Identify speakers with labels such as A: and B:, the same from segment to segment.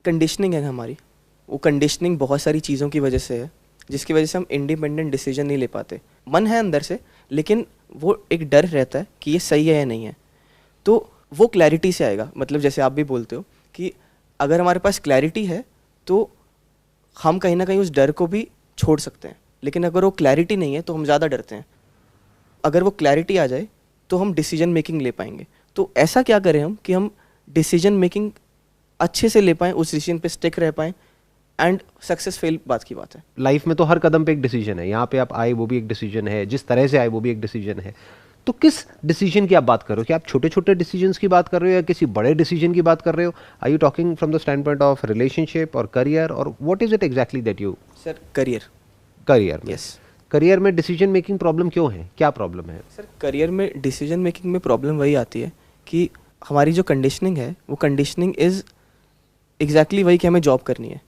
A: Conditioning है हमारी, वो कंडीशनिंग बहुत सारी चीज़ों की वजह से है, जिसकी वजह से हम इंडिपेंडेंट डिसीजन नहीं ले पाते। मन है अंदर से, लेकिन वो एक डर रहता है कि ये सही है या नहीं है। तो वो क्लैरिटी से आएगा, मतलब जैसे आप भी बोलते हो कि अगर हमारे पास क्लैरिटी है तो हम कहीं ना कहीं उस डर को भी छोड़ सकते हैं, लेकिन अगर वो क्लैरिटी नहीं है तो हम ज़्यादा डरते हैं। अगर वो क्लैरिटी आ जाए तो हम डिसीजन मेकिंग ले पाएंगे। तो ऐसा क्या करें हम कि हम डिसीजन मेकिंग अच्छे से ले पाएँ, उस डिसीजन पे स्टिक रह पाएँ, एंड सक्सेस फेल बात की बात है।
B: लाइफ में तो हर कदम पे एक डिसीजन है, यहाँ पे आप आए वो भी एक डिसीजन है, जिस तरह से आए वो भी एक डिसीजन है। तो किस डिसीजन की आप बात कर रहे हो? क्या आप छोटे छोटे डिसीजंस की बात कर रहे हो या किसी बड़े डिसीजन की बात कर रहे हो? Are you talking from the standpoint of relationship और करियर, और what is it exactly that you?
A: Sir career
B: में
A: यस।
B: करियर में डिसीजन मेकिंग प्रॉब्लम क्यों है, क्या प्रॉब्लम है?
A: सर करियर में डिसीजन मेकिंग में प्रॉब्लम वही आती है कि हमारी जो कंडीशनिंग है वो कंडीशनिंग इज़ एग्जैक्टली वही कि हमें जॉब करनी है,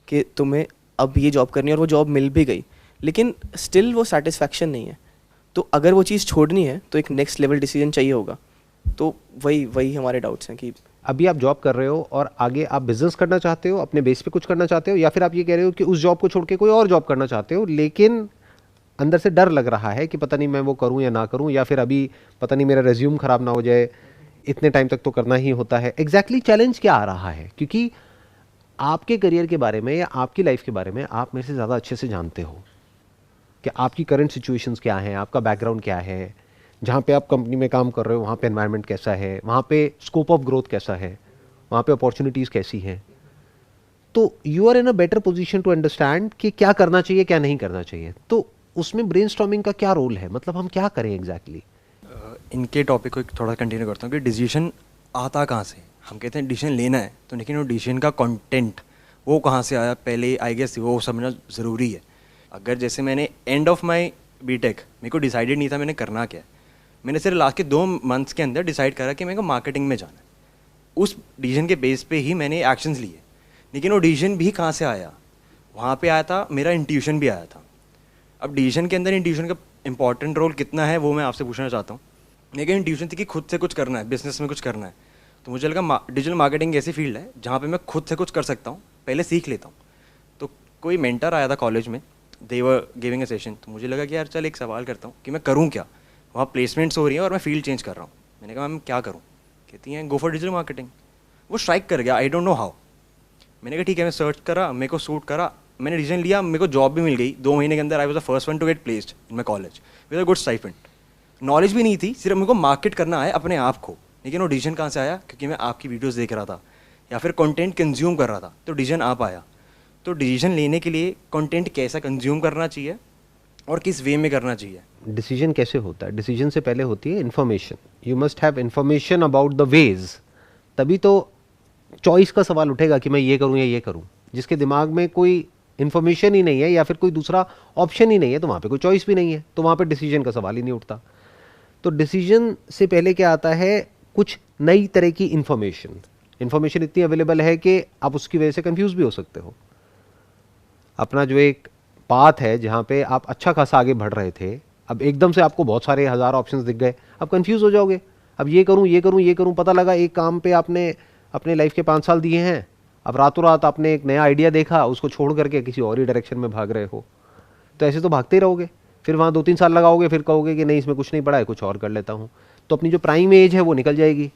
A: कि तुम्हें अब ये जॉब करनी है, और वो जॉब मिल भी गई, लेकिन स्टिल वो सेटिस्फैक्शन नहीं है। तो अगर वो चीज़ छोड़नी है तो एक नेक्स्ट लेवल डिसीजन चाहिए होगा। तो वही हमारे डाउट्स हैं कि
B: अभी आप जॉब कर रहे हो और आगे आप बिजनेस करना चाहते हो, अपने बेस पे कुछ करना चाहते हो, या फिर आप ये कह रहे हो कि उस जॉब को छोड़ के कोई और जॉब करना चाहते हो, लेकिन अंदर से डर लग रहा है कि पता नहीं मैं वो करूं या ना करूं, या फिर अभी पता नहीं मेरा रेज्यूम खराब ना हो जाए, इतने टाइम तक तो करना ही होता है। एग्जैक्टली चैलेंज क्या आ रहा है? क्योंकि आपके करियर के बारे में या आपकी लाइफ के बारे में आप मेरे से ज़्यादा अच्छे से जानते हो कि आपकी करंट सिचुएशंस क्या हैं, आपका बैकग्राउंड क्या है, जहाँ पे आप कंपनी में काम कर रहे हो वहाँ पे एनवायरनमेंट कैसा है, वहाँ पे स्कोप ऑफ ग्रोथ कैसा है, वहाँ पे अपॉर्चुनिटीज़ कैसी हैं। तो you are in a better position to understand कि क्या करना चाहिए क्या नहीं करना चाहिए। तो उसमें ब्रेनस्टॉर्मिंग का क्या रोल है, मतलब हम क्या करें एग्जैक्टली?
C: इनके टॉपिक को थोड़ा कंटिन्यू करता हूँ कि डिसीजन आता कहाँ से। हम कहते हैं डिसीजन लेना है, तो लेकिन वो डिसीजन का कंटेंट वो कहाँ से आया, पहले आई गेस वो समझना ज़रूरी है। अगर जैसे मैंने एंड ऑफ माई बीटेक मेरे को डिसाइडेड नहीं था मैंने करना क्या है, मैंने सिर्फ लास्ट के 2 मंथ्स के अंदर डिसाइड करा कि मेरे को मार्केटिंग में जाना है। उस डिसीजन के बेस पे ही मैंने एक्शंस लिए, लेकिन वो डिसीजन भी कहाँ से आया, वहाँ पे आया था मेरा इंट्यूशन भी आया था। अब डिसीजन के अंदर इंट्यूशन का इंपॉर्टेंट रोल कितना है वो मैं आपसे पूछना चाहता हूँ। मेरी इंट्यूशन थी कि खुद से कुछ करना है, बिजनेस में कुछ करना है, तो मुझे लगा डिजिटल मार्केटिंग ऐसी फील्ड है जहाँ पे मैं खुद से कुछ कर सकता हूँ, पहले सीख लेता हूँ। तो कोई मेंटर आया था कॉलेज में, दे वर गिविंग अ सेशन, तो मुझे लगा कि यार चल एक सवाल करता हूँ कि मैं करूँ क्या। वहाँ प्लेसमेंट्स हो रही है और मैं फील्ड चेंज कर रहा हूँ। मैंने कहा मैम क्या करूँ? कहती हैं गो फॉर डिजिटल मार्केटिंग। वो स्ट्राइक कर गया, आई डोंट नो हाउ। मैंने कहा ठीक है, मैं सर्च करा, मेरे को सूट करा, मैंने डिसीजन लिया, मेरे को जॉब भी मिल गई 2 महीने के अंदर। I was the first one to get placed in my college with a good stipend. Knowledge भी नहीं थी, सिर्फ मेरे को मार्केट करना है अपने आप को। लेकिन वो डिसीजन कहाँ से आया? क्योंकि मैं आपकी वीडियोस देख रहा था या फिर कंटेंट कंज्यूम कर रहा था, तो डिसीजन आप आया। तो डिसीजन लेने के लिए कंटेंट कैसा कंज्यूम करना चाहिए और किस वे में करना चाहिए।
B: डिसीजन कैसे होता है? डिसीजन से पहले होती है information. You must have information about the ways, तभी तो चॉइस का सवाल उठेगा कि मैं ये करूं या ये करूं। जिसके दिमाग में कोई इन्फॉर्मेशन ही नहीं है या फिर कोई दूसरा ऑप्शन ही नहीं है, तो वहाँ पे कोई चॉइस भी नहीं है, तो वहाँ पे डिसीजन का सवाल ही नहीं उठता। तो डिसीजन से पहले क्या आता है? कुछ नई तरह की इन्फॉर्मेशन। इन्फॉर्मेशन इतनी अवेलेबल है कि आप उसकी वजह से कंफ्यूज भी हो सकते हो। अपना जो एक पाथ है जहाँ पे आप अच्छा खासा आगे बढ़ रहे थे, अब एकदम से आपको बहुत सारे 1000 ऑप्शंस दिख गए, अब कंफ्यूज हो जाओगे। अब ये करूँ ये करूँ ये करूँ, पता लगा एक काम पे आपने अपने लाइफ के 5 साल दिए हैं, अब रातों रात आपने एक नया आइडिया देखा, उसको छोड़ करके किसी और ही डायरेक्शन में भाग रहे हो। तो ऐसे तो भागते ही रहोगे, फिर वहाँ 2-3 साल लगाओगे, फिर कहोगे कि नहीं इसमें कुछ नहीं पड़ा है, कुछ और कर लेता हूँ। तो अपनी जो प्राइम एज है वो निकल जाएगी,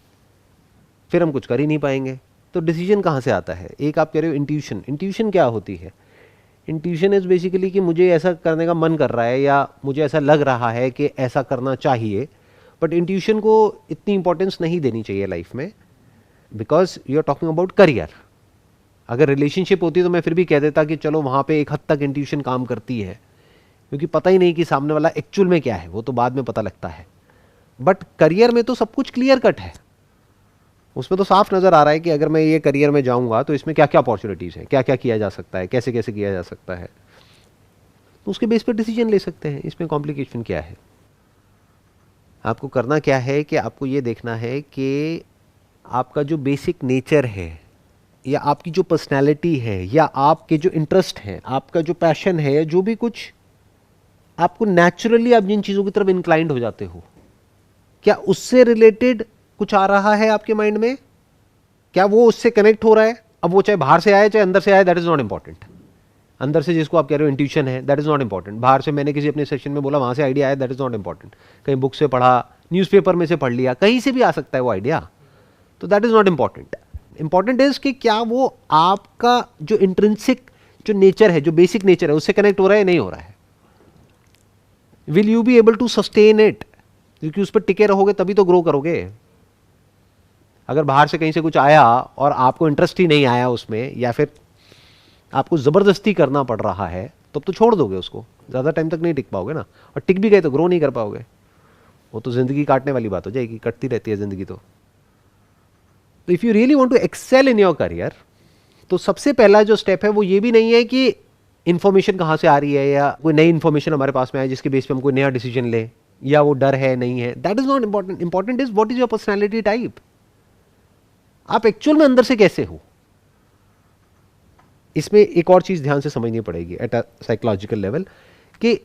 B: फिर हम कुछ कर ही नहीं पाएंगे। तो डिसीजन कहाँ से आता है? एक आप कह रहे हो इंट्यूशन। इंट्यूशन क्या होती है? इंट्यूशन इज़ बेसिकली कि मुझे ऐसा करने का मन कर रहा है या मुझे ऐसा लग रहा है कि ऐसा करना चाहिए, बट इंट्यूशन को इतनी इंपॉर्टेंस नहीं देनी चाहिए लाइफ में, because you are talking about career. अगर रिलेशनशिप होती तो मैं फिर भी कह देता कि चलो वहाँ पे एक हद तक इंट्यूशन काम करती है, क्योंकि पता ही नहीं कि सामने वाला एक्चुअल में क्या है, वो तो बाद में पता लगता है। बट करियर में तो सब कुछ क्लियर कट है, उसमें तो साफ नज़र आ रहा है कि अगर मैं ये करियर में जाऊँगा तो इसमें क्या क्या अपॉर्चुनिटीज़ हैं, क्या क्या किया जा सकता है, कैसे कैसे किया जा सकता है, तो उसके बेस पर डिसीजन ले सकते हैं। इसमें कॉम्प्लिकेशन क्या है? आपको करना क्या है कि आपको ये देखना है कि आपका जो बेसिक नेचर है या आपकी जो पर्सनैलिटी है या आपके जो इंटरेस्ट हैं, आपका जो पैशन है, जो भी कुछ आपको नेचुरली आप जिन चीज़ों की तरफ इंक्लाइंड हो जाते हो, क्या उससे रिलेटेड कुछ आ रहा है आपके माइंड में? क्या वो उससे कनेक्ट हो रहा है? अब वो चाहे बाहर से आए चाहे अंदर से आए, दैट इज नॉट इंपॉर्टेंट। अंदर से जिसको आप कह रहे हो इंट्यूशन है, दैट इज नॉट इंपॉर्टेंट। बाहर से मैंने किसी अपने सेशन में बोला, वहां से आइडिया आया, दैट इज नॉट इंपॉर्टेंट। कहीं बुक से पढ़ा, न्यूज़पेपर में से पढ़ लिया, कहीं से भी आ सकता है वो आइडिया, तो that is not important. Important is कि क्या वो आपका जो इंट्रिंसिक जो नेचर है, जो बेसिक नेचर है, उससे कनेक्ट हो रहा है नहीं हो रहा है। Will you be able to sustain it, क्योंकि उस पर टिके रहोगे तभी तो ग्रो करोगे। अगर बाहर से कहीं से कुछ आया और आपको इंटरेस्ट ही नहीं आया उसमें, या फिर आपको ज़बरदस्ती करना पड़ रहा है, तब तो छोड़ दोगे उसको, ज़्यादा टाइम तक नहीं टिक पाओगे ना। और टिक भी गए तो ग्रो नहीं कर पाओगे, वो तो ज़िंदगी काटने वाली बात हो जाएगी, कटती रहती है ज़िंदगी। तो if you really want to excel in your career, तो सबसे पहला जो स्टेप है वो ये भी नहीं है कि इन्फॉर्मेशन कहाँ से आ रही है, या कोई नई इन्फॉर्मेशन हमारे पास में आए जिसके बेस पे हम कोई नया डिसीजन ले, या वो डर है नहीं है। That is not important. Important is what is your personality type. आप एक्चुअल में अंदर से कैसे हो। इसमें एक और चीज ध्यान से समझनी पड़ेगी एट अ साइकोलॉजिकल लेवल, कि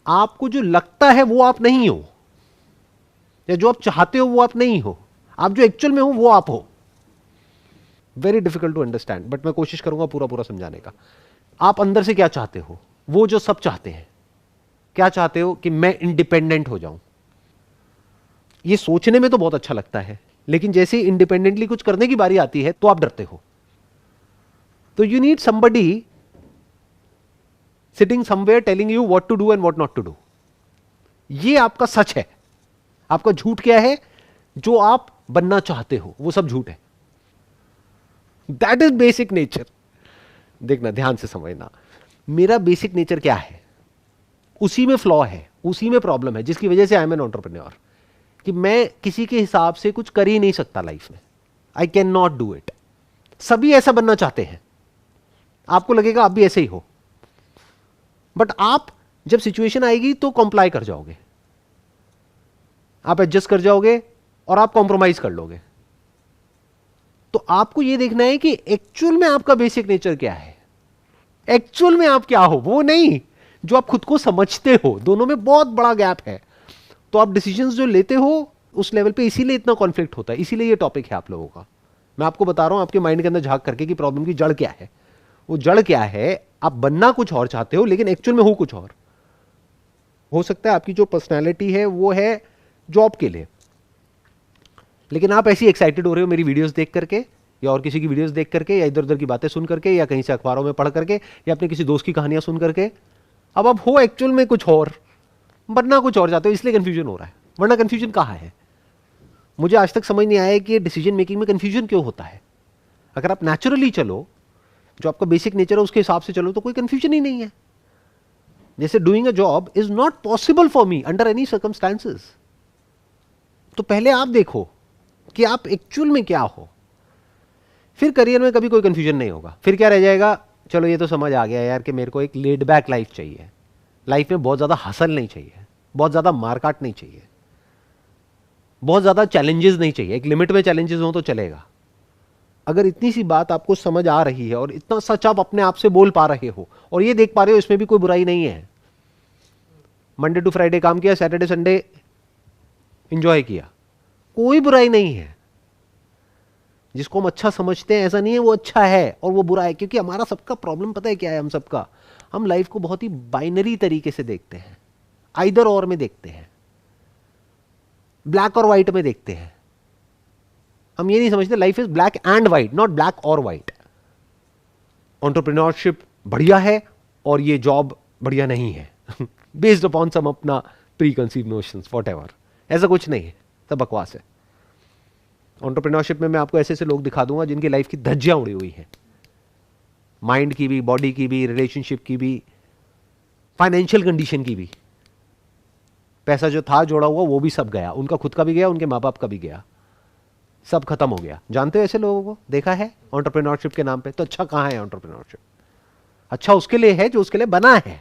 B: आपको जो लगता है वो आप नहीं हो, या जो आप चाहते हो वो आप नहीं हो। आप जो एक्चुअल में हो वो आप हो। Very difficult to understand, but मैं कोशिश करूंगा पूरा पूरा समझाने का। आप अंदर से क्या चाहते हो, वो जो सब चाहते हैं। क्या चाहते हो कि मैं इंडिपेंडेंट हो जाऊं। ये सोचने में तो बहुत अच्छा लगता है, लेकिन जैसे ही इंडिपेंडेंटली कुछ करने की बारी आती है तो आप डरते हो। तो you need somebody sitting somewhere telling you what to do and what not to do. ये आपका सच है। आपका झूठ क्या है? जो आप बनना चाहते हो वो सब झूठ है। That is basic nature. देखना, ध्यान से समझना, मेरा बेसिक नेचर क्या है, उसी में फ्लॉ है, उसी में प्रॉब्लम है, जिसकी वजह से आई एम एन एंटरप्रेन्योर। कि मैं किसी के हिसाब से कुछ कर ही नहीं सकता लाइफ में। I can not do it. सभी ऐसा बनना चाहते हैं, आपको लगेगा आप भी ऐसे ही हो, बट आप जब सिचुएशन आएगी तो कॉम्प्लाई कर जाओगे, आप एडजस्ट कर जाओगे और आप कॉम्प्रोमाइज कर लोगे। तो आपको यह देखना है कि एक्चुअल में आपका बेसिक नेचर क्या है, एक्चुअल में आप क्या हो, वो नहीं जो आप खुद को समझते हो। दोनों में बहुत बड़ा गैप है। तो आप डिसीजंस जो लेते हो उस लेवल पे, इसीलिए इतना कॉन्फ्लिक्ट होता है, इसीलिए ये टॉपिक है आप लोगों का। मैं आपको बता रहा हूं आपके माइंड के अंदर झांक करके कि प्रॉब्लम की जड़ क्या है। वो जड़ क्या है? आप बनना कुछ और चाहते हो, लेकिन एक्चुअल में हो कुछ और। हो सकता है आपकी जो पर्सनैलिटी है वो है जॉब के लिए, लेकिन आप ऐसी एक्साइटेड हो रहे हो मेरी वीडियोस देख करके, या और किसी की वीडियोस देख करके, या इधर उधर की बातें सुन करके, या कहीं से अखबारों में पढ़ करके, या अपने किसी दोस्त की कहानियां सुन करके। अब आप हो एक्चुअल में कुछ और, बनना कुछ और चाहते हो, इसलिए कंफ्यूजन हो रहा है। वरना कंफ्यूजन कहाँ है? मुझे आज तक समझ नहीं आया कि डिसीजन मेकिंग में कंफ्यूजन क्यों होता है। अगर आप नेचुरली चलो, जो आपका बेसिक नेचर है उसके हिसाब से चलो, तो कोई कंफ्यूजन ही नहीं है। जैसे doing a job is not possible for me under any circumstances. तो पहले आप देखो कि आप एक्चुअल में क्या हो, फिर करियर में कभी कोई कंफ्यूजन नहीं होगा। फिर क्या रह जाएगा? चलो ये तो समझ आ गया यार कि मेरे को एक लेड बैक लाइफ चाहिए, लाइफ में बहुत ज्यादा हसल नहीं चाहिए, बहुत ज्यादा मारकाट नहीं चाहिए, बहुत ज्यादा चैलेंजेस नहीं चाहिए। एक लिमिट में चैलेंजेस हो तो चलेगा। अगर इतनी सी बात आपको समझ आ रही है और इतना सच आप अपने आप से बोल पा रहे हो और ये देख पा रहे हो, इसमें भी कोई बुराई नहीं है। मंडे टू फ्राइडे काम किया, सैटरडे संडे एंजॉय किया, कोई बुराई नहीं है। जिसको हम अच्छा समझते हैं, ऐसा नहीं है वो अच्छा है और वो बुरा है, क्योंकि हमारा सबका प्रॉब्लम पता है क्या है? हम सबका, हम लाइफ को बहुत ही बाइनरी तरीके से देखते हैं, आइदर और में देखते हैं, ब्लैक और व्हाइट में देखते हैं। हम ये नहीं समझते life is black and white, not black और व्हाइट। एंटरप्रेन्योरशिप बढ़िया है और ये जॉब बढ़िया नहीं है बेस्ड अपॉन सम अपना प्री कंसीव नोशंस, व्हाटएवर। ऐसा कुछ नहीं है, सब बकवास है। एंटरप्रेन्योरशिप में मैं आपको ऐसे ऐसे लोग दिखा दूंगा जिनकी लाइफ की धज्जियां उड़ी हुई हैं, माइंड की भी, बॉडी की भी, रिलेशनशिप की भी, फाइनेंशियल कंडीशन की भी। पैसा जो था जोड़ा हुआ वो भी सब गया, उनका खुद का भी गया, उनके माँ बाप का भी गया, सब खत्म हो गया। जानते हो ऐसे लोगों को? देखा है एंटरप्रेन्योरशिप के नाम पे? तो अच्छा कहां है एंटरप्रेन्योरशिप? अच्छा उसके लिए है जो उसके लिए बना है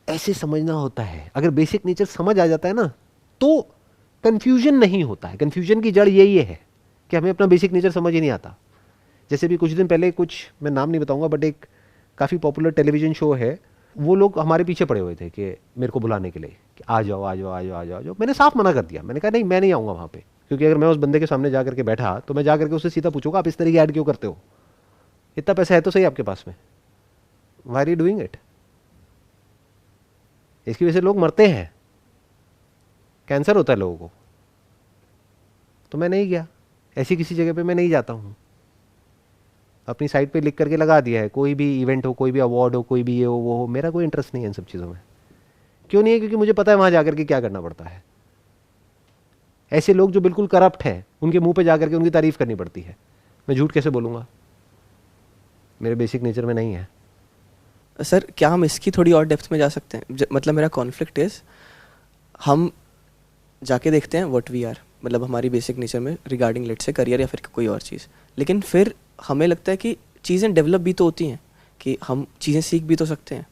B: ऐसे समझना होता है। अगर बेसिक नेचर समझ आ जाता है ना, तो कंफ्यूजन नहीं होता है। कंफ्यूजन की जड़ यही है कि हमें अपना बेसिक नेचर समझ ही नहीं आता। जैसे भी कुछ दिन पहले, कुछ मैं नाम नहीं बताऊंगा, बट एक काफ़ी पॉपुलर टेलीविज़न शो है, वो लोग हमारे पीछे पड़े हुए थे कि मेरे को बुलाने के लिए कि आ जाओ आ जाओ आ जाओ आ जाओ आ जाओ। मैंने साफ मना कर दिया, मैंने कहा नहीं, मैं नहीं आऊँगा वहाँ पे। क्योंकि अगर मैं उस बंदे के सामने जा करके बैठा तो मैं जा करके उससे सीधा पूछूंगा आप इस तरह की ऐड क्यों करते हो, इतना पैसा है तो सही आपके पास में, why are you doing it. इसकी वजह से लोग मरते हैं, कैंसर होता है लोगों को। तो मैं नहीं गया, ऐसी किसी जगह पे मैं नहीं जाता हूँ। अपनी साइट पे लिख करके लगा दिया है, कोई भी इवेंट हो, कोई भी अवार्ड हो, कोई भी ये हो वो हो, मेरा कोई इंटरेस्ट नहीं है इन सब चीज़ों में। क्यों नहीं है? क्योंकि मुझे पता है वहाँ जाकर के क्या करना पड़ता है। ऐसे लोग जो बिल्कुल करप्ट हैं उनके मुंह पे जाकर के उनकी तारीफ करनी पड़ती है। मैं झूठ कैसे बोलूँगा? मेरे बेसिक नेचर में नहीं है।
A: सर क्या हम इसकी थोड़ी और डेप्थ में जा सकते हैं? मतलब मेरा कॉन्फ्लिक्ट इज, हम जाके देखते हैं व्हाट वी आर, मतलब हमारी बेसिक नेचर में रिगार्डिंग लेट से करियर या फिर कोई और चीज़, लेकिन फिर हमें लगता है कि चीज़ें डेवलप भी तो होती हैं, कि हम चीज़ें सीख भी तो सकते हैं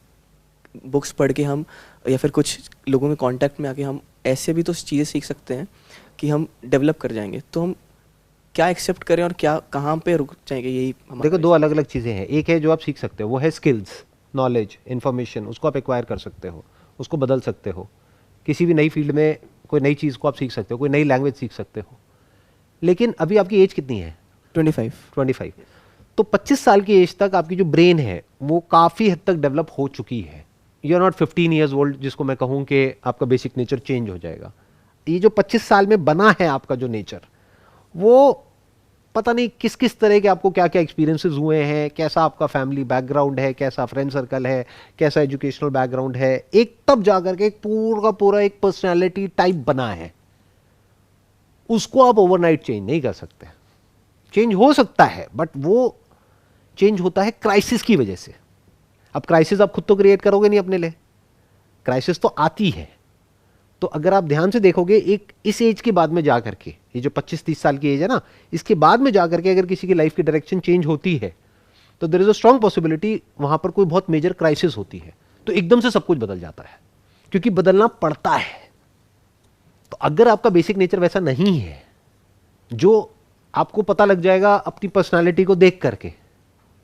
A: बुक्स पढ़ के, हम या फिर कुछ लोगों के कांटेक्ट में आके हम ऐसे भी तो चीज़ें सीख सकते हैं कि हम डेवलप कर जाएंगे। तो हम क्या एक्सेप्ट करें और क्या कहाँ पे रुक जाएंगे, यही
B: देखो दो अलग अलग चीज़ें हैं। एक है जो आप सीख सकते हो, वो है स्किल्स, नॉलेज, इन्फॉर्मेशन, उसको आप एक्वायर कर सकते हो, उसको बदल सकते हो। किसी भी नई फील्ड में कोई नई चीज़ को आप सीख सकते हो, कोई नई लैंग्वेज सीख सकते हो। लेकिन अभी आपकी एज कितनी है? 25। तो 25 साल की एज तक आपकी जो ब्रेन है वो काफ़ी हद तक डेवलप हो चुकी है। You are not 15 years old जिसको मैं कहूँ कि आपका बेसिक नेचर चेंज हो जाएगा। ये जो 25 साल में बना है आपका जो नेचर, वो पता नहीं किस किस तरह के आपको क्या क्या एक्सपीरियंसेस हुए हैं, कैसा आपका फैमिली बैकग्राउंड है, कैसा फ्रेंड सर्कल है, कैसा एजुकेशनल बैकग्राउंड है, एक तब जाकर के एक पूरा का पूरा एक पर्सनैलिटी टाइप बना है। उसको आप ओवरनाइट चेंज नहीं कर सकते। चेंज हो सकता है बट वो चेंज होता है क्राइसिस की वजह से। अब क्राइसिस आप खुद तो क्रिएट करोगे नहीं अपने लिए, क्राइसिस तो आती है। तो अगर आप ध्यान से देखोगे, एक इस एज के बाद में जाकर के, ये जो 25-30 साल की एज है ना, इसके बाद में जाकर के अगर किसी की लाइफ की डायरेक्शन चेंज होती है तो there is a strong possibility वहां पर कोई बहुत मेजर क्राइसिस होती है। तो एकदम से सब कुछ बदल जाता है, क्योंकि बदलना पड़ता है। तो अगर आपका बेसिक नेचर वैसा नहीं है, जो आपको पता लग जाएगा अपनी पर्सनालिटी को देख करके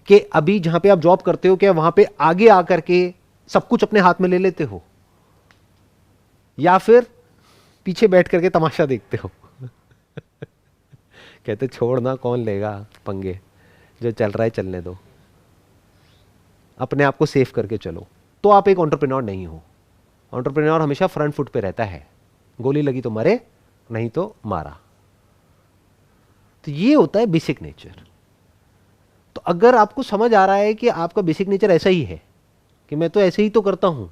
B: कि अभी जहां पे आप जॉब करते हो, क्या वहां पे आगे आकर के सब कुछ अपने हाथ में ले लेते हो या फिर पीछे बैठ करके तमाशा देखते हो। कहते छोड़ना कौन लेगा पंगे, जो चल रहा है चलने दो, अपने आप को सेफ करके चलो। तो आप एक एंटरप्रेन्योर नहीं हो। एंटरप्रेन्योर हमेशा फ्रंट फुट पे रहता है, गोली लगी तो मरे, नहीं तो मारा। तो ये होता है बेसिक नेचर। तो अगर आपको समझ आ रहा है कि आपका बेसिक नेचर ऐसा ही है कि मैं तो ऐसे ही तो करता हूं,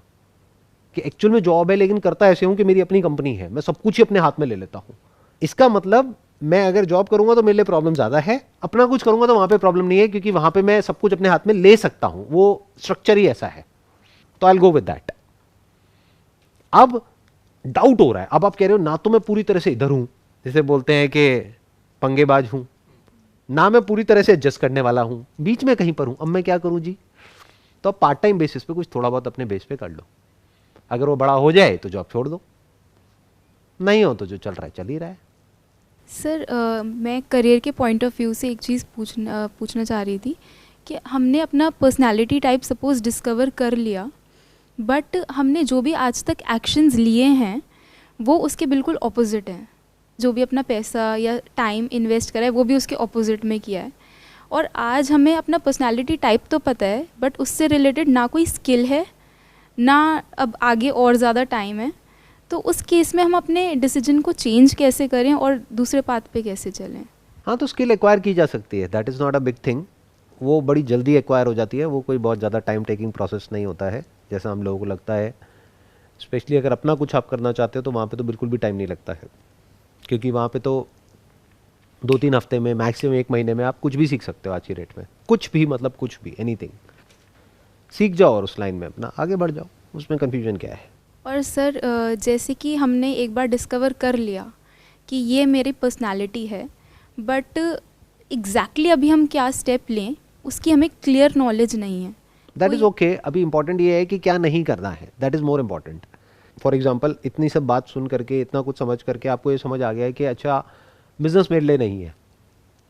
B: कि एक्चुअल में जॉब है लेकिन करता ऐसे हूं कि मेरी अपनी कंपनी है, मैं सब कुछ ही अपने हाथ में ले लेता हूं, इसका मतलब मैं अगर जॉब करूंगा तो मेरे लिए प्रॉब्लम ज्यादा है, अपना कुछ करूंगा तो वहां पे प्रॉब्लम नहीं है, क्योंकि वहां पे मैं सब कुछ अपने हाथ में ले सकता हूं, वो स्ट्रक्चर ही ऐसा है। तो I will go with that. अब डाउट हो रहा है, अब आप कह रहे हो ना तो मैं पूरी तरह से इधर हूं, जैसे बोलते हैं कि पंगेबाज हूं, ना मैं पूरी तरह से एडजस्ट करने वाला हूं, बीच में कहीं पर हूं। अब मैं क्या करूं जी? तो अब पार्ट टाइम बेसिस पे कुछ थोड़ा बहुत अपने बेस पे कर लो। अगर वो बड़ा हो जाए तो जॉब छोड़ दो, नहीं हो तो जो चल रहा है चल ही रहा है।
D: सर मैं करियर के पॉइंट ऑफ व्यू से एक चीज़ पूछना चाह रही थी कि हमने अपना पर्सनालिटी टाइप सपोज डिस्कवर कर लिया, बट हमने जो भी आज तक एक्शंस लिए हैं वो उसके बिल्कुल ऑपोजिट हैं। जो भी अपना पैसा या टाइम इन्वेस्ट करा है वो भी उसके ऑपोजिट में किया है। और आज हमें अपना पर्सनालिटी टाइप तो पता है, बट उससे रिलेटेड ना कोई स्किल है, ना अब आगे और ज़्यादा टाइम है। तो उस केस में हम अपने डिसीजन को चेंज कैसे करें और दूसरे पाथ पे कैसे चलें?
B: हाँ, तो स्किल एक्वायर की जा सकती है, that is not a big thing. वो बड़ी जल्दी एक्वायर हो जाती है, वो कोई बहुत ज़्यादा टाइम टेकिंग प्रोसेस नहीं होता है जैसा हम लोगों को लगता है। स्पेशली अगर अपना कुछ आप करना चाहते हो तो वहाँ पे तो बिल्कुल भी टाइम नहीं लगता है, क्योंकि वहाँ पे तो 2-3 हफ्ते में, मैक्सिमम 1 महीने में आप कुछ भी सीख सकते हो। आज की रेट में कुछ भी, मतलब कुछ भी, एनीथिंग सीख जाओ और उस लाइन में अपना आगे बढ़ जाओ, उसमें कन्फ्यूजन क्या है।
D: और सर जैसे कि हमने एक बार डिस्कवर कर लिया कि ये मेरी पर्सनालिटी है, बट एग्जैक्टली अभी हम क्या स्टेप लें उसकी हमें क्लियर नॉलेज नहीं है।
B: That is okay. अभी इंपॉर्टेंट ये है कि क्या नहीं करना है, that is more important. For example, इतनी सब बात सुन करके, इतना कुछ समझ करके आपको ये समझ आ गया है कि अच्छा बिजनेस मेरे लिए नहीं है,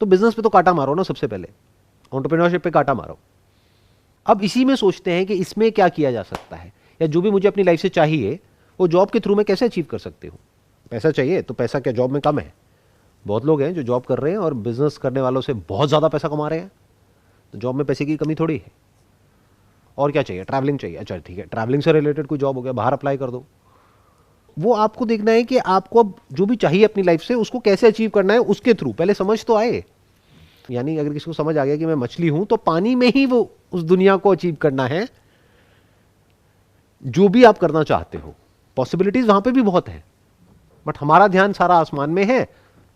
B: तो बिजनेस पे तो काटा मारो ना, सबसे पहले एंटरप्रेन्योरशिप पे काटा मारो। अब इसी में सोचते हैं कि इसमें क्या किया जा सकता है, या जो भी मुझे अपनी लाइफ से चाहिए वो जॉब के थ्रू मैं कैसे अचीव कर सकती हूँ। पैसा चाहिए तो पैसा क्या जॉब में कम है? बहुत लोग हैं जो जॉब कर रहे हैं और बिजनेस करने वालों से बहुत ज़्यादा पैसा कमा रहे हैं, तो जॉब में पैसे की कमी थोड़ी है। और क्या चाहिए? ट्रैवलिंग चाहिए, अच्छा ठीक है, ट्रैवलिंग से रिलेटेड कोई जॉब हो गया, बाहर अप्लाई कर दो। वो आपको देखना है कि आपको अब जो भी चाहिए अपनी लाइफ से उसको कैसे अचीव करना है, उसके थ्रू पहले समझ तो आए। यानी अगर किसी को समझ आ गया कि मैं मछली हूं, तो पानी में ही वो उस दुनिया को अचीव करना है जो भी आप करना चाहते हो। पॉसिबिलिटीज वहां पे भी बहुत है, बट हमारा ध्यान सारा आसमान में है,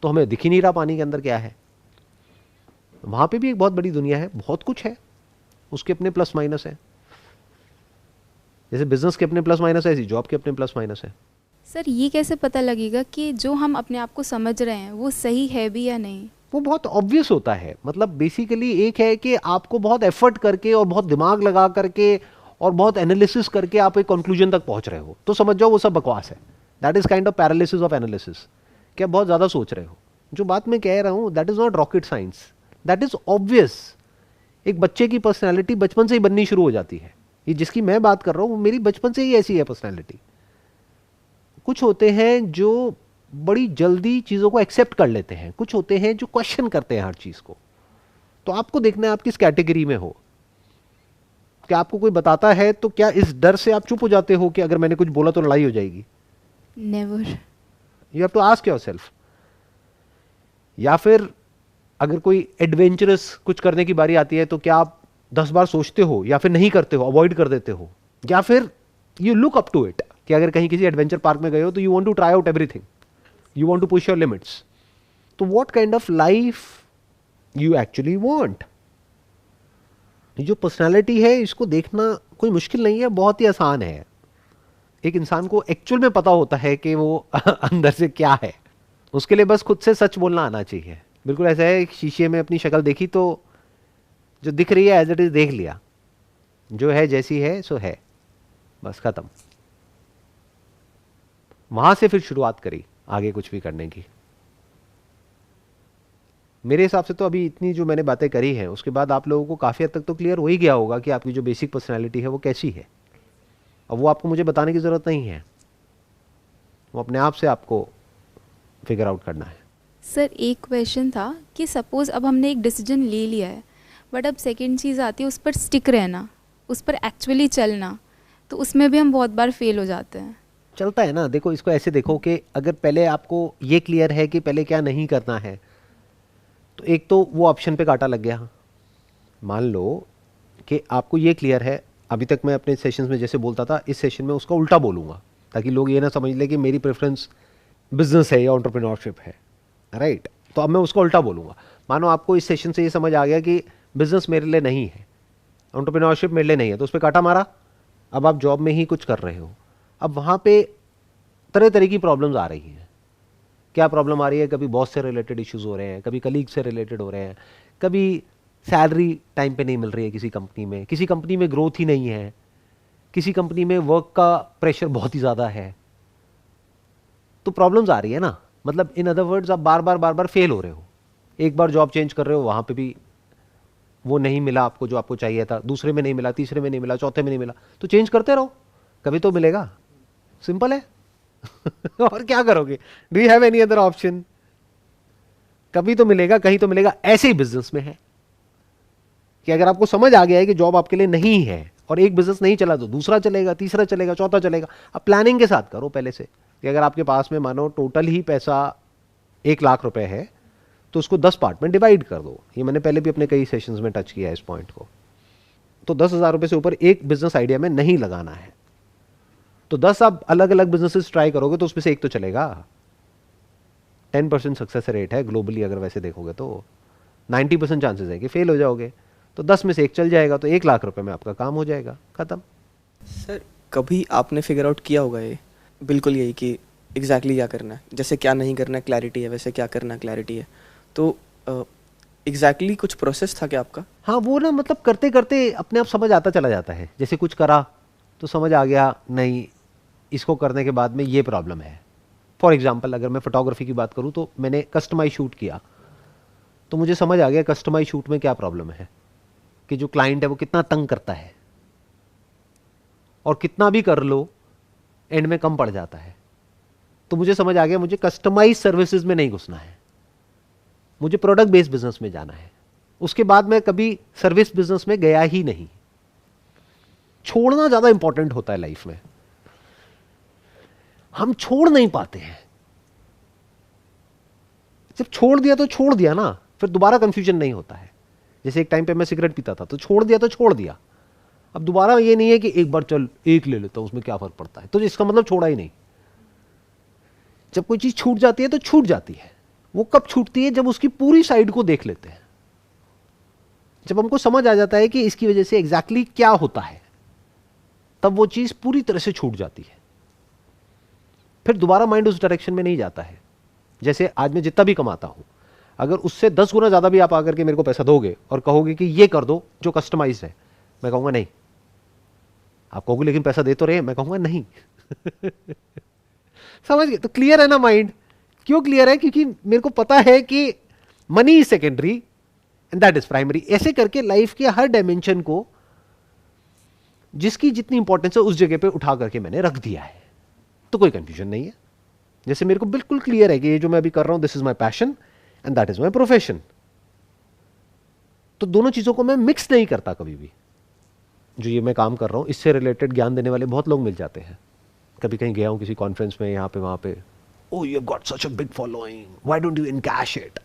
B: तो हमें दिख ही नहीं रहा पानी के अंदर क्या है। वहां पे भी एक बहुत बड़ी दुनिया है, बहुत कुछ है, उसके अपने प्लस माइनस है। जैसे बिजनेस के अपने प्लस माइनस है, ऐसी जॉब के अपने प्लस माइनस है।
D: सर ये कैसे पता लगेगा कि जो हम अपने आप को समझ रहे हैं वो सही है भी या नहीं?
B: वो बहुत ऑब्वियस होता है। मतलब बेसिकली एक है कि आपको बहुत एफर्ट करके और बहुत दिमाग लगा करके और बहुत एनालिसिस करके आप एक कंक्लूजन तक पहुंच रहे हो, तो समझ जाओ वो सब बकवास है। That is kind of paralysis of analysis, कि आप बहुत ज्यादा सोच रहे हो। जो बात मैं कह रहा हूं that is not rocket science, that is obvious. एक बच्चे की पर्सनैलिटी बचपन से ही बननी शुरू हो जाती है। ये जिसकी मैं बात कर रहा हूं मेरी बचपन से ही ऐसी है पर्सनैलिटी। कुछ होते हैं जो बड़ी जल्दी चीजों को एक्सेप्ट कर लेते हैं, कुछ होते हैं जो क्वेश्चन करते हैं हर चीज को। तो आपको देखना है आप किस कैटेगरी में हो। क्या आपको कोई बताता है तो क्या इस डर से आप चुप हो जाते हो कि अगर मैंने कुछ बोला तो लड़ाई हो जाएगी?
D: Never.
B: You have to ask yourself. या फिर अगर कोई एडवेंचरस कुछ करने की बारी आती है तो क्या आप 10 बार सोचते हो या फिर नहीं करते हो, अवॉइड कर देते हो? या फिर you look up to it, कि अगर कहीं किसी एडवेंचर पार्क में गए हो तो you want to try out everything, you want to push your limits. तो what kind of life you actually want? जो पर्सनालिटी है इसको देखना कोई मुश्किल नहीं है, बहुत ही आसान है। एक इंसान को एक्चुअल में पता होता है कि वो अंदर से क्या है। उसके लिए बस खुद से सच बोलना आना चाहिए। बिल्कुल ऐसा है, शीशे में अपनी शक्ल देखी तो जो दिख रही है एज इट इज देख लिया, जो है जैसी है सो है, बस खत्म। वहां से फिर शुरुआत करी आगे कुछ भी करने की। मेरे हिसाब से तो अभी इतनी जो मैंने बातें करी हैं उसके बाद आप लोगों को काफी हद तक तो क्लियर हो ही गया होगा कि आपकी जो बेसिक पर्सनैलिटी है वो कैसी है। अब वो आपको मुझे बताने की जरूरत नहीं है, वो अपने आप से आपको फिगर आउट करना है।
D: सर एक क्वेश्चन था कि सपोज़ अब हमने एक डिसीजन ले लिया है, बट अब सेकंड चीज़ आती है उस पर स्टिक रहना, उस पर एक्चुअली चलना, तो उसमें भी हम बहुत बार फेल हो जाते हैं।
B: चलता है ना। देखो इसको ऐसे देखो कि अगर पहले आपको ये क्लियर है कि पहले क्या नहीं करना है, तो एक तो वो ऑप्शन पे कांटा लग गया। मान लो कि आपको ये क्लियर है, अभी तक मैं अपने सेशंस में जैसे बोलता था, इस सेशन में उसका उल्टा बोलूंगा ताकि लोग ये ना समझ ले कि मेरी प्रेफरेंस बिजनेस है या एंटरप्रेन्योरशिप है, राइट? तो अब मैं उसका उल्टा बोलूंगा। मानो आपको इस सेशन से ये समझ आ गया कि बिजनेस मेरे लिए नहीं है, एंटरप्रेन्योरशिप मेरे लिए नहीं है, तो उस पर कांटा मारा। अब आप जॉब में ही कुछ कर रहे हो, अब वहां पे तरह तरह की प्रॉब्लम्स आ रही हैं। क्या प्रॉब्लम आ रही है? कभी बॉस से रिलेटेड इश्यूज हो रहे हैं, कभी कलीग से रिलेटेड हो रहे हैं, कभी सैलरी टाइम पे नहीं मिल रही है किसी कंपनी में ग्रोथ ही नहीं है, किसी कंपनी में वर्क का प्रेशर बहुत ही ज़्यादा है। तो प्रॉब्लम्स आ रही है ना। मतलब इन अदर वर्ड्स आप बार बार फेल हो रहे हो। एक बार जॉब चेंज कर रहे हो, वहाँ पे भी वो नहीं मिला आपको जो आपको चाहिए था, दूसरे में नहीं मिला, तीसरे में नहीं मिला, चौथे में नहीं मिला, तो चेंज करते रहो, कभी तो मिलेगा। सिंपल है। और क्या करोगे? Do you have any other option? कभी तो मिलेगा, कहीं तो मिलेगा। ऐसे ही बिजनेस में है कि अगर आपको समझ आ गया है कि जॉब आपके लिए नहीं है और एक बिजनेस नहीं चला तो दूसरा चलेगा, तीसरा चलेगा, चौथा चलेगा। अब प्लानिंग के साथ करो पहले से कि अगर आपके पास में मानो टोटल ही पैसा 1 लाख रुपए है तो उसको 10 पार्ट में डिवाइड कर दो। ये मैंने पहले भी अपने कई सेशंस में टच किया है इस पॉइंट को। तो 10,000 रुपए से ऊपर एक बिजनेस आइडिया में नहीं लगाना है। तो 10 आप अलग अलग बिजनेसेस ट्राई करोगे तो उसमें से एक तो चलेगा। 10% सक्सेस रेट है ग्लोबली, अगर वैसे देखोगे तो 90% चांसेस है कि फेल हो जाओगे। तो 10 में से एक चल जाएगा तो 1 लाख रुपए में आपका काम हो जाएगा, खत्म।
A: सर कभी आपने फिगर आउट किया होगा ये बिल्कुल यही कि एग्जैक्टली क्या करना है? जैसे क्या नहीं करना है क्लैरिटी है, वैसे क्या करना है क्लैरिटी है। तो एग्जैक्टली कुछ प्रोसेस था क्या आपका?
B: हाँ, वो ना मतलब करते करते अपने आप समझ आता चला जाता है। जैसे कुछ करा तो समझ आ गया नहीं, इसको करने के बाद में ये प्रॉब्लम है। फॉर एग्जाम्पल अगर मैं फोटोग्राफी की बात करूँ तो मैंने कस्टमाइज शूट किया तो मुझे समझ आ गया कस्टमाइज शूट में क्या प्रॉब्लम है, कि जो क्लाइंट है वो कितना तंग करता है और कितना भी कर लो एंड में कम पड़ जाता है। तो मुझे समझ आ गया मुझे कस्टमाइज सर्विसेज में नहीं घुसना है, मुझे प्रोडक्ट बेस्ड बिजनेस में जाना है। उसके बाद मैं कभी सर्विस बिजनेस में गया ही नहीं। छोड़ना ज्यादा इंपॉर्टेंट होता है लाइफ में, हम छोड़ नहीं पाते हैं। जब छोड़ दिया तो छोड़ दिया ना, फिर दोबारा कंफ्यूजन नहीं होता है। जैसे एक टाइम पे मैं सिगरेट पीता था, तो छोड़ दिया तो छोड़ दिया। अब दोबारा ये नहीं है कि एक बार चल एक ले लेता हूं, उसमें क्या फर्क पड़ता है, तो इसका मतलब छोड़ा ही नहीं। जब कोई चीज छूट जाती है तो छूट जाती है। वो कब छूटती है? जब उसकी पूरी साइड को देख लेते हैं, जब हमको समझ आ जाता है कि इसकी वजह से एग्जैक्टली क्या होता है, तब वो चीज पूरी तरह से छूट जाती है। फिर दोबारा माइंड उस डायरेक्शन में नहीं जाता है। जैसे आज मैं जितना भी कमाता हूं, अगर उससे 10 गुना ज्यादा भी आप आकर के मेरे को पैसा दोगे और कहोगे कि ये कर दो जो कस्टमाइज है, मैं कहूंगा नहीं। आप कहोगे लेकिन पैसा दे तो रहे, मैं कहूंगा नहीं। समझ गए? तो क्लियर है ना माइंड? क्यों क्लियर है? क्योंकि मेरे को पता है कि money is secondary and that is primary. ऐसे करके लाइफ के हर डायमेंशन को जिसकी जितनी इंपॉर्टेंस है उस जगह पे उठा करके मैंने रख दिया है, तो कोई कंफ्यूजन नहीं है। जैसे मेरे को बिल्कुल क्लियर है कि ये जो मैं अभी कर रहा हूं, this is my passion and that is my profession. तो दोनों चीजों को मैं मिक्स नहीं करता कभी भी। जो ये मैं काम कर रहा हूं, इससे रिलेटेड ज्ञान देने वाले बहुत लोग मिल जाते हैं। कभी कहीं गया हूं किसी कॉन्फ्रेंस में, यहां पे वहां पे, oh you have got such a big following, why don't you encash it,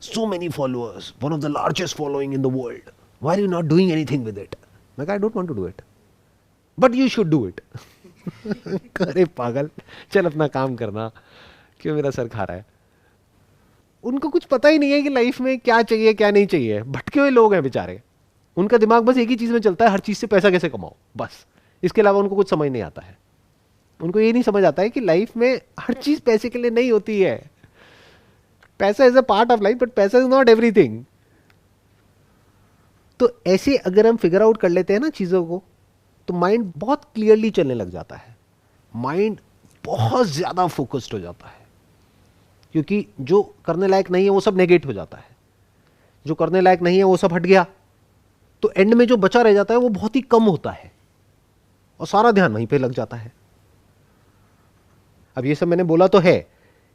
B: so many followers, one of the largest following in the world, why are you not doing anything with it? Like, I don't want to do it, but you should do it. अरे पागल, चल अपना काम करना, क्यों मेरा sir खा रहा है? उनको कुछ पता ही नहीं है कि लाइफ में क्या चाहिए क्या नहीं चाहिए। भटके हुए लोग हैं बेचारे। उनका दिमाग बस एक ही चीज में चलता है, हर चीज से पैसा कैसे कमाओ, बस। इसके अलावा उनको कुछ समझ नहीं आता है। उनको ये नहीं समझ आता है कि लाइफ में हर चीज पैसे के लिए नहीं होती है। पैसा is a part of life, but पैसा इज नॉट एवरीथिंग। तो ऐसे अगर हम फिगर आउट कर लेते हैं ना चीजों को, तो माइंड बहुत क्लियरली चलने लग जाता है। माइंड बहुत ज्यादा फोकस्ड हो जाता है, क्योंकि जो करने लायक नहीं है वो सब नेगेट हो जाता है। जो करने लायक नहीं है वो सब हट गया, तो एंड में जो बचा रह जाता है वो बहुत ही कम होता है, और सारा ध्यान वहीं पे लग जाता है। अब ये सब मैंने बोला तो है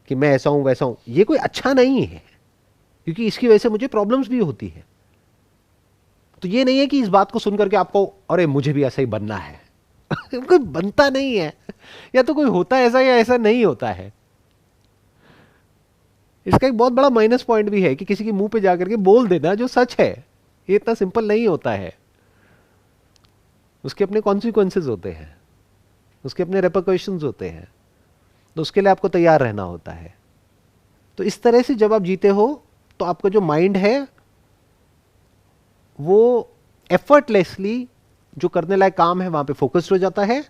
B: कि मैं ऐसा हूं वैसा हूं, ये कोई अच्छा नहीं है, क्योंकि इसकी वजह से मुझे प्रॉब्लम्स भी होती है। तो ये नहीं है कि इस बात को सुनकर के आपको अरे मुझे भी ऐसा ही बनना है। कोई बनता नहीं है, या तो कोई होता है ऐसा या ऐसा नहीं होता है। इसका एक बहुत बड़ा माइनस पॉइंट भी है कि किसी के मुंह पे जाकर के बोल देना जो सच है, ये इतना सिंपल नहीं होता है। उसके अपने कॉन्सिक्वेंसेस होते हैं, उसके अपने रेपरकशंस होते हैं, तो उसके लिए आपको तैयार रहना होता है। तो इस तरह से जब आप जीते हो, तो आपका जो माइंड है वो एफर्टलेसली जो करने लायक काम है वहां पे फोकस्ड हो जाता है,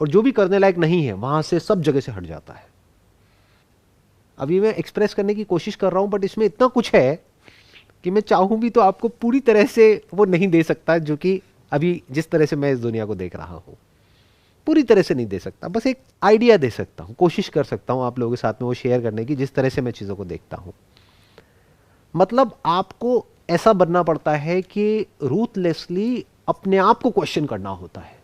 B: और जो भी करने लायक नहीं है वहां से सब जगह से हट जाता है। अभी मैं एक्सप्रेस करने की कोशिश कर रहा हूं, बट इसमें इतना कुछ है कि मैं चाहूं भी तो आपको पूरी तरह से वो नहीं दे सकता, जो कि अभी जिस तरह से मैं इस दुनिया को देख रहा हूं पूरी तरह से नहीं दे सकता। बस एक आइडिया दे सकता हूं, कोशिश कर सकता हूं आप लोगों के साथ में वो शेयर करने की, जिस तरह से मैं चीजों को देखता हूं। मतलब आपको ऐसा बनना पड़ता है कि रूथलेसली अपने आप को क्वेश्चन करना होता है।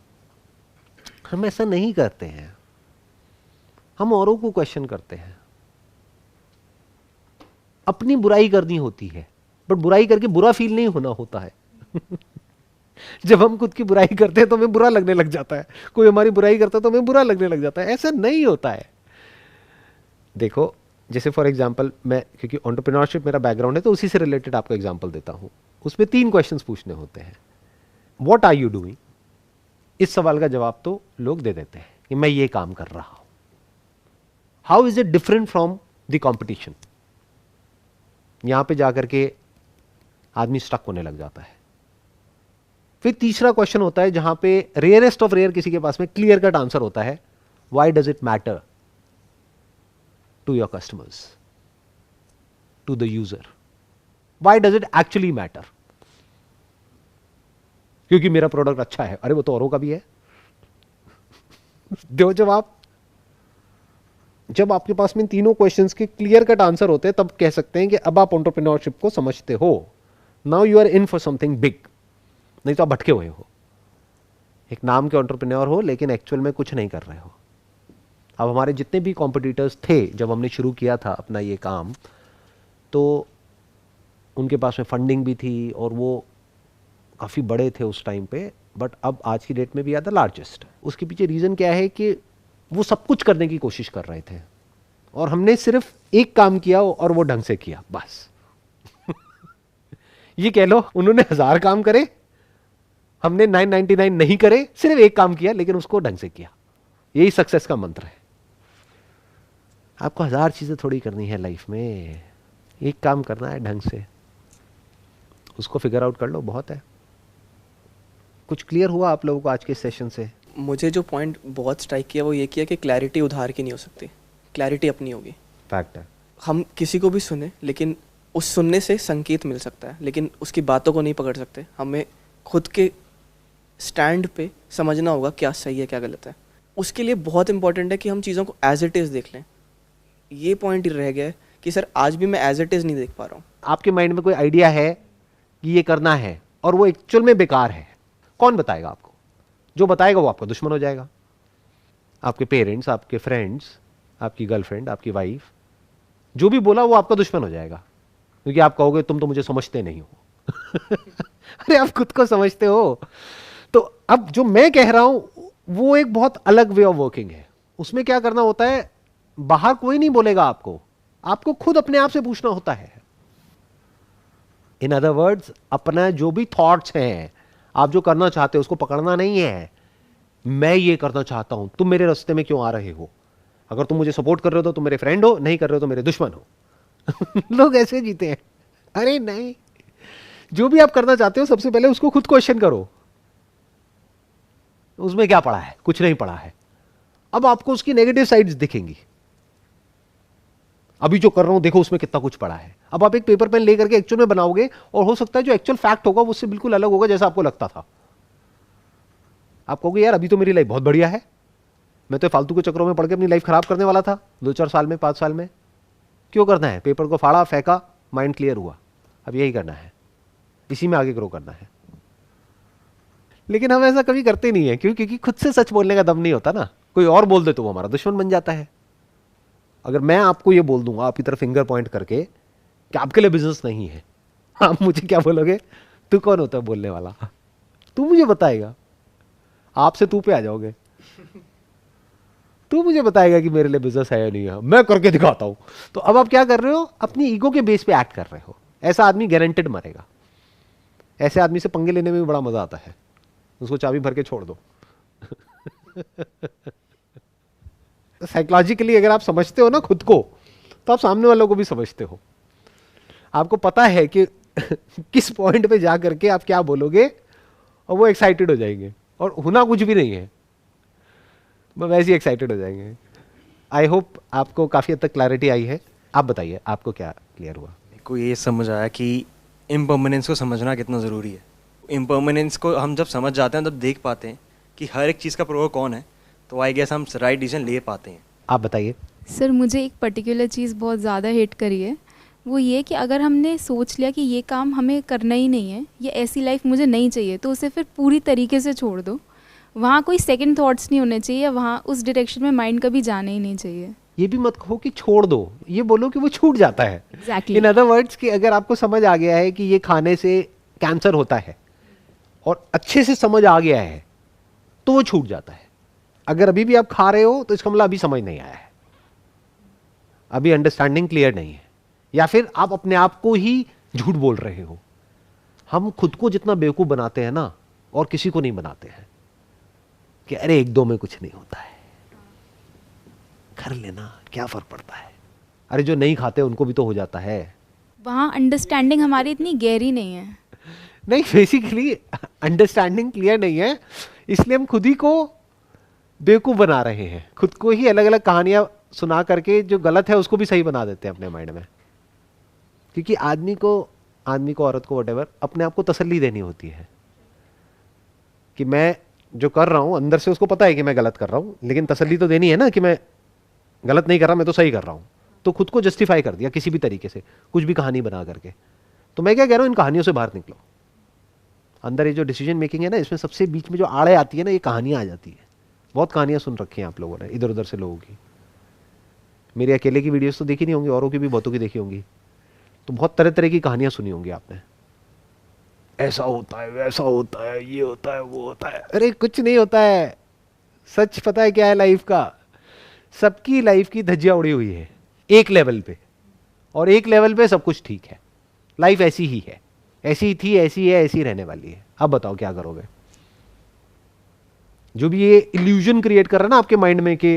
B: हम ऐसा नहीं करते हैं, हम औरों को क्वेश्चन करते हैं। अपनी बुराई करनी होती है, बट बुराई करके बुरा फील नहीं होना होता है। जब हम खुद की बुराई करते हैं तो हमें बुरा लगने लग जाता है, कोई हमारी बुराई करता है तो हमें बुरा लगने लग जाता है। ऐसा नहीं होता है। देखो, जैसे फॉर एग्जांपल मैं, क्योंकि एंटरप्रेन्योरशिप मेरा बैकग्राउंड है, तो उसी से रिलेटेड आपको एग्जांपल देता हूं। उसमें 3 क्वेश्चंस पूछने होते हैं। What are you doing? इस सवाल का जवाब तो लोग दे देते हैं कि मैं ये काम कर रहा हूं। How is it different from the competition? यहां पे जाकर के आदमी स्टक होने लग जाता है। फिर तीसरा क्वेश्चन होता है जहां पे रेयरेस्ट ऑफ रेयर किसी के पास में क्लियर कट आंसर होता है, why does it matter to your customers, to the user? Why does it actually matter? क्योंकि मेरा प्रोडक्ट अच्छा है। अरे वो तो औरों का भी है। दो जवाब। जब आपके पास में तीनों क्वेश्चंस के क्लियर कट आंसर होते हैं, तब कह सकते हैं कि अब आप एंटरप्रेन्योरशिप को समझते हो। Now you are in for something big. नहीं तो आप भटके हुए हो, एक नाम के एंटरप्रेन्योर हो, लेकिन एक्चुअल में कुछ नहीं कर रहे हो। अब हमारे जितने भी कॉम्पिटिटर्स थे जब हमने शुरू किया था अपना ये काम, तो उनके पास में फंडिंग भी थी और वो काफ़ी बड़े थे उस टाइम पे, बट अब आज की डेट में भी आर द लार्जेस्ट। उसके पीछे रीज़न क्या है कि वो सब कुछ करने की कोशिश कर रहे थे और हमने सिर्फ एक काम किया और वो ढंग से किया, बस। ये कह लो उन्होंने 1000 काम करे, हमने 999 नहीं करे, सिर्फ एक काम किया लेकिन उसको ढंग से किया। यही सक्सेस का मंत्र है। आपको 1000 चीजें थोड़ी करनी है लाइफ में, एक काम करना है ढंग से, उसको फिगर आउट कर लो, बहुत है। कुछ क्लियर हुआ आप लोगों को आज के सेशन से?
A: मुझे जो पॉइंट बहुत स्ट्राइक किया वो ये किया कि क्लैरिटी उधार की नहीं हो सकती, क्लैरिटी अपनी होगी।
B: फैक्ट है।
A: हम किसी को भी सुने लेकिन उस सुनने से संकेत मिल सकता है, लेकिन उसकी बातों को नहीं पकड़ सकते। हमें खुद के स्टैंड पे समझना होगा क्या सही है क्या गलत है। उसके लिए बहुत इंपॉर्टेंट है कि हम चीज़ों को एज इट इज़ देख लें। ये पॉइंट ही रह गया है कि सर आज भी मैं एज इट इज़ नहीं देख पा रहा हूँ।
B: आपके माइंड में कोई आइडिया है कि ये करना है और वो एक्चुअल में बेकार है, कौन बताएगा आपको? जो बताएगा वो आपका दुश्मन हो जाएगा। आपके पेरेंट्स, आपके फ्रेंड्स, आपकी गर्लफ्रेंड, आपकी वाइफ, जो भी बोला वो आपका दुश्मन हो जाएगा, क्योंकि आप कहोगे तुम तो मुझे समझते नहीं हो। अरे आप खुद को समझते हो। तो अब जो मैं कह रहा हूं वो एक बहुत अलग वे ऑफ वर्किंग है। उसमें क्या करना होता है, बाहर कोई नहीं बोलेगा आपको, आपको खुद अपने आप से पूछना होता है। इन अदर वर्ड्स, अपना जो भी थॉट्स हैं, आप जो करना चाहते हो उसको पकड़ना नहीं है। मैं ये करना चाहता हूं, तुम मेरे रास्ते में क्यों आ रहे हो? अगर तुम मुझे सपोर्ट कर रहे हो तो तुम मेरे फ्रेंड हो, नहीं कर रहे हो तो मेरे दुश्मन हो। लोग ऐसे जीते हैं। अरे नहीं, जो भी आप करना चाहते हो सबसे पहले उसको खुद क्वेश्चन करो, उसमें क्या पड़ा है? कुछ नहीं पड़ा है। अब आपको उसकी नेगेटिव साइड्स दिखेंगी। अभी जो कर रहा हूं देखो उसमें कितना कुछ पड़ा है। अब आप एक पेपर पेन लेकर के एक्चुअल में बनाओगे और हो सकता है जो एक्चुअल फैक्ट होगा वो उससे बिल्कुल अलग होगा जैसा आपको लगता था। आप कहोगे यार अभी तो मेरी लाइफ बहुत बढ़िया है, मैं तो फालतू के चक्रों में पड़ के अपनी लाइफ खराब करने वाला था 2-4 साल में, 5 साल में। क्यों करना है? पेपर को फाड़ा, फेंका, माइंड क्लियर हुआ, अब यही करना है, इसी में आगे ग्रो करना है। लेकिन हम ऐसा कभी करते नहीं है। क्यों? क्योंकि खुद से सच बोलने का दम नहीं होता ना। कोई और बोल दे तो वो हमारा दुश्मन बन जाता है। अगर मैं आपको ये बोल दूंगा आपकी तरफ फिंगर पॉइंट करके कि आपके लिए बिजनेस नहीं है, आप मुझे क्या बोलोगे? तू कौन होता है बोलने वाला? तू मुझे बताएगा, आपसे तू पे आ जाओगे। तू मुझे बताएगा कि मेरे लिए बिजनेस है या नहीं है, मैं करके दिखाता हूं। तो अब आप क्या कर रहे हो? अपनी ईगो के बेस पे एक्ट कर रहे हो। ऐसा आदमी गारंटेड मरेगा। ऐसे आदमी से पंगे लेने में भी बड़ा मजा आता है, उसको चाबी भर के छोड़ दो। साइकोलॉजिकली अगर आप समझते हो ना खुद को, तो आप सामने वालों को भी समझते हो। आपको पता है कि किस पॉइंट पे जा करके आप क्या बोलोगे और वो एक्साइटेड हो जाएंगे, और होना कुछ भी नहीं है, वो वैसे ही एक्साइटेड हो जाएंगे। आई होप आपको काफ़ी हद तक क्लैरिटी आई है। आप बताइए आपको क्या क्लियर हुआ?
C: मेरे को ये समझ आया कि इम्पर्मानेंस को समझना कितना ज़रूरी है। इम्पर्मानेंस को हम जब समझ जाते हैं तब देख पाते हैं कि हर एक चीज़ का प्रो कौन है, तो आई गेस हम राइट डिसीजन ले पाते हैं।
B: आप बताइए।
D: सर मुझे एक पर्टिकुलर चीज़ बहुत ज़्यादा हिट करी है, वो ये कि अगर हमने सोच लिया कि ये काम हमें करना ही नहीं है, ये ऐसी लाइफ मुझे नहीं चाहिए, तो उसे फिर पूरी तरीके से छोड़ दो। वहाँ कोई सेकंड थॉट्स नहीं होने चाहिए, वहाँ उस डायरेक्शन में माइंड कभी जाना ही नहीं चाहिए।
B: ये भी मत कहो कि छोड़ दो, ये बोलो कि वो छूट जाता है।
D: Exactly.
B: इन अदर वर्ड्स कि अगर आपको समझ आ गया है कि ये खाने से कैंसर होता है और अच्छे से समझ आ गया है तो वो छूट जाता है। अगर अभी भी आप खा रहे हो तो इसका मतलब अभी समझ नहीं आया है, अभी अंडरस्टैंडिंग क्लियर नहीं है, या फिर आप अपने आप को ही झूठ बोल रहे हो। हम खुद को जितना बेवकूफ बनाते हैं ना, और किसी को नहीं बनाते हैं कि अरे 1-2 में कुछ नहीं होता है, कर लेना, क्या फर्क पड़ता है। अरे जो नहीं खाते उनको भी तो हो जाता है।
D: वहाँ अंडरस्टैंडिंग हमारी इतनी गहरी नहीं है।
B: नहीं, बेसिकली अंडरस्टैंडिंग क्लियर नहीं है, इसलिए हम खुद ही को बेवकूफ बना रहे हैं। खुद को ही अलग अलग कहानियां सुना करके जो गलत है उसको भी सही बना देते हैं अपने माइंड में। क्योंकि आदमी को, औरत को, व्हाटएवर, अपने आप को तसल्ली देनी होती है कि मैं जो कर रहा हूं अंदर से उसको पता है कि मैं गलत कर रहा हूं, लेकिन तसल्ली तो देनी है ना कि मैं गलत नहीं कर रहा, मैं तो सही कर रहा हूं। तो खुद को जस्टिफाई कर दिया किसी भी तरीके से, कुछ भी कहानी बना करके। तो मैं क्या कह रहा हूं, इन कहानियों से बाहर निकलो। अंदर ये जो डिसीजन मेकिंग है ना, इसमें सबसे बीच में जो आड़े आती है ना, ये कहानियां आ जाती है। बहुत कहानियां सुन रखी हैं आप लोगों ने इधर उधर से लोगों की। मेरी अकेले की वीडियोस तो देखी नहीं होंगी, औरों की भी बहुतों की देखी होंगी। तो बहुत तरह तरह की कहानियां सुनी होंगी आपने, ऐसा होता है, वैसा होता है, ये होता है, वो होता है। अरे कुछ नहीं होता है। सच पता है क्या है लाइफ का? सबकी लाइफ की धज्जियां उड़ी हुई है एक लेवल पे, और एक लेवल पे सब कुछ ठीक है। लाइफ ऐसी ही है, ऐसी थी, ऐसी है, ऐसी रहने वाली है। अब बताओ क्या करोगे? जो भी ये इल्यूजन क्रिएट कर रहा है ना आपके माइंड में कि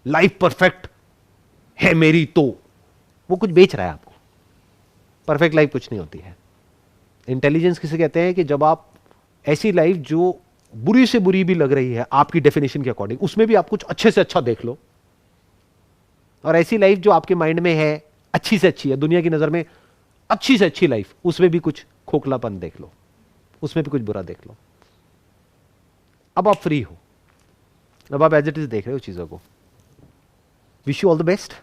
B: लाइफ परफेक्ट है मेरी, तो वो कुछ बेच रहा है आपको। परफेक्ट लाइफ कुछ नहीं होती है। इंटेलिजेंस किसे कहते हैं? कि जब आप ऐसी लाइफ जो बुरी से बुरी भी लग रही है आपकी डेफिनेशन के अकॉर्डिंग, उसमें भी आप कुछ अच्छे से अच्छा देख लो, और ऐसी लाइफ जो आपके माइंड में है अच्छी से अच्छी है, दुनिया की नजर में अच्छी से अच्छी लाइफ, उसमें भी कुछ खोखलापन देख लो, उसमें भी कुछ बुरा देख लो। अब आप फ्री हो, अब आप एज इट इज देख रहे हो चीजों को। Wish you all the best.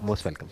B: Most welcome.